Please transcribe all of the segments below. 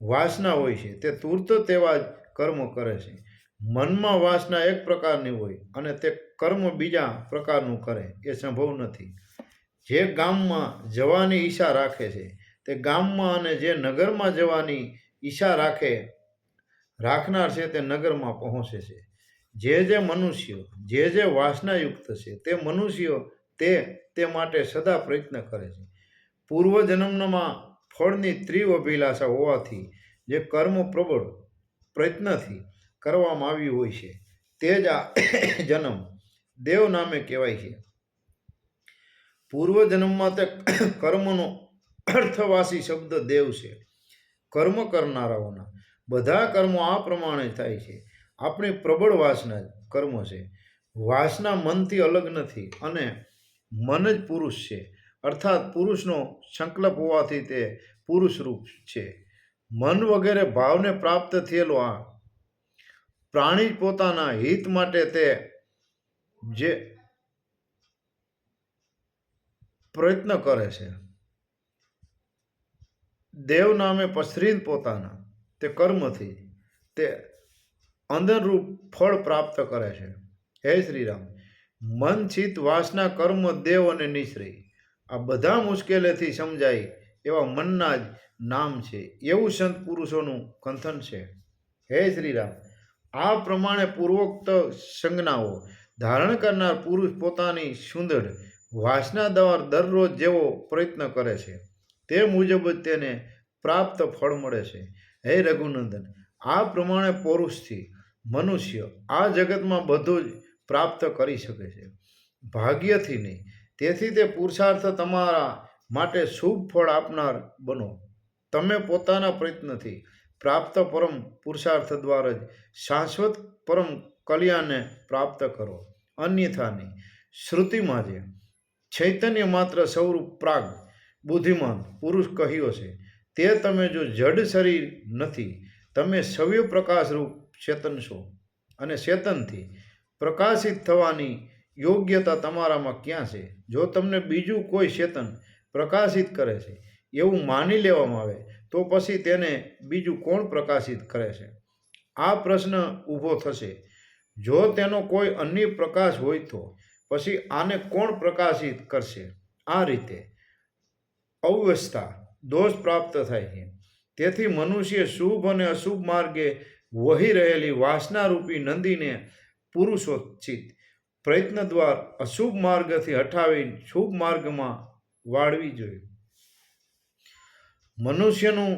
વાસના હોય છે તે તુર્ત તેવા જ કર્મ કરે છે. મનમાં વાસના એક પ્રકારની હોય અને તે કર્મ બીજા પ્રકારનું કરે એ સંભવ નથી. જે ગામમાં જવાની ઈચ્છા રાખે છે તે ગામમાં અને જે નગરમાં જવાની ઈચ્છા રાખનાર છે તે નગરમાં પહોંચે છે. જે મનુષ્યો જે વાસનાયુક્ત છે તે મનુષ્યો તે માટે સદા પ્રયત્ન કરે છે. પૂર્વજન્મમાં ફળની તીવ્ર અભિલાષા હોવાથી જે કર્મ પ્રબળ પ્રયત્નથી કરવામાં આવ્યું હોય છે તે જ આ જન્મ દેવ નામે કહેવાય છે. પૂર્વજન્મમાં તે કર્મનો અર્થવાસી શબ્દ દેવ છે. કર્મ કરનારાઓના બધા કર્મો આ પ્રમાણે થાય છે. આપણી પ્રબળ વાસના જ કર્મ છે. વાસના મનથી અલગ નથી અને મન જ પુરુષ છે. અર્થાત પુરુષનો સંકલ્પ હોવાથી તે પુરુષ રૂપ છે. મન વગેરે ભાવને પ્રાપ્ત થયેલો આ પ્રાણી પોતાના હિત માટે તે જે પ્રયત્ન કરે છે દેવ નામે પસરીને પોતાના તે કર્મથી તે અંદરરૂપ ફળ પ્રાપ્ત કરે છે. હે શ્રીરામ, મન ચિત્ત વાસના કર્મ દેવ અને નિશ્રય આ બધા મુશ્કેલીથી સમજાય એવા મનના જ નામ છે એવું સંત પુરુષોનું કંથન છે. હે શ્રીરામ, આ પ્રમાણે પૂર્વોક્ત સંજ્ઞાઓ ધારણ કરનાર પુરુષ પોતાની સુંદર વાસના દ્વારા દરરોજ જેવો પ્રયત્ન કરે છે તે મુજબ જ તેને પ્રાપ્ત ફળ મળે છે. હે રઘુનંદન, આ પ્રમાણે પુરુષથી મનુષ્ય આ જગતમાં બધું જ પ્રાપ્ત કરી શકે છે, ભાગ્યથી નહીં. તેથી તે પુરુષાર્થ તમારા માટે શુભ ફળ આપનાર બનો. તમે પોતાના પ્રયત્નથી પ્રાપ્ત પરમ પુરુષાર્થ દ્વારા જ શાશ્વત પરમ કલ્યાણને પ્રાપ્ત કરો, અન્યથા નહીં. શ્રુતિમાં જે ચૈતન્ય માત્ર સ્વરૂપ પ્રાગ બુદ્ધિમાન પુરુષ કહ્યો છે તે તમે જો જડ શરીર નથી, તમે સવ્ય પ્રકાશરૂપ ચેતન છો અને ચેતનથી પ્રકાશિત થવાની યોગ્યતા તમારામાં ક્યાં છે? જો તમને બીજું કોઈ ચેતન પ્રકાશિત કરે છે એવું માની લેવામાં આવે તો પછી તેને બીજું કોણ પ્રકાશિત કરે છે? આ પ્રશ્ન ઊભો થશે. જો તેનો કોઈ અન્ય પ્રકાશ હોય તો પછી આને કોણ પ્રકાશિત કરશે? આ રીતે અવ્યવસ્થા દોષ પ્રાપ્ત થાય છે. તેથી મનુષ્ય શુભ અને અશુભ માર્ગે વહી રહેલી વાસનારૂપી નદીને પુરુષોચિત પ્રયત્ન દ્વારા અશુભ માર્ગથી હટાવી શુભ માર્ગમાં વાળવી જોઈએ. મનુષ્યનું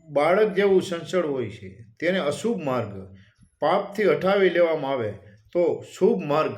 બાળક જેવું સંચળ હોય છે, તેને અશુભ માર્ગ પાપથી હટાવી લેવામાં આવે તો શુભ માર્ગ